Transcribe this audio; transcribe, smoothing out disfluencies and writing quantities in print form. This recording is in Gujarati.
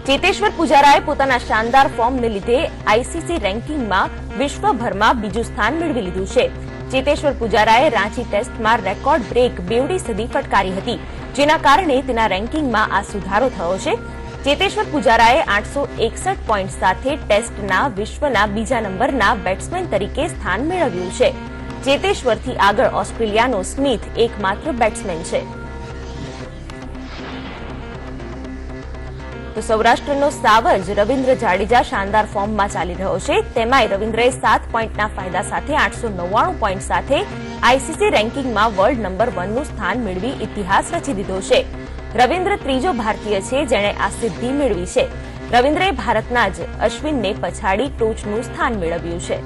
ચેતેશ્વર પુજારાએ પોતાના શાનદાર ફોર્મને લીધે આઈસીસી રેન્કિંગમાં વિશ્વભરમાં બીજું સ્થાન મેળવી લીધું છે. ચેતેશ્વર પુજારાએ રાંચી ટેસ્ટમાં રેકોર્ડ બ્રેક બેવડી સદી ફટકારી હતી, જેના કારણે તેના રેન્કિંગમાં આ સુધારો થયો છે. ચેતેશ્વર પુજારાએ 861 પોઈન્ટ સાથે ટેસ્ટના વિશ્વના બીજા નંબરના બેટ્સમેન તરીકે સ્થાન મેળવ્યું છે. ચેતેશ્વરથી આગળ ઓસ્ટ્રેલિયાનો સ્મિથ એકમાત્ર બેટ્સમેન છે. તો સૌરાષ્ટ્રનો સાવજ રવિન્દ્ર જાડેજા શાનદાર ફોર્મમાં ચાલી રહ્યો છે. તેમાંય રવિન્દ્રએ 7 પોઈન્ટના ફાયદા સાથે 899 પોઈન્ટ સાથે આઈસીસી રેન્કિંગમાં વર્લ્ડ નંબર 1નું સ્થાન મેળવી ઇતિહાસ રચી દીધો છે. રવિન્દ્ર ત્રીજો ભારતીય છે જેણે આ સિદ્ધિ મેળવી છે. રવિન્દ્રએ ભારતના જ અશ્વિનને પછાડી ટોચનું સ્થાન મેળવ્યું છે.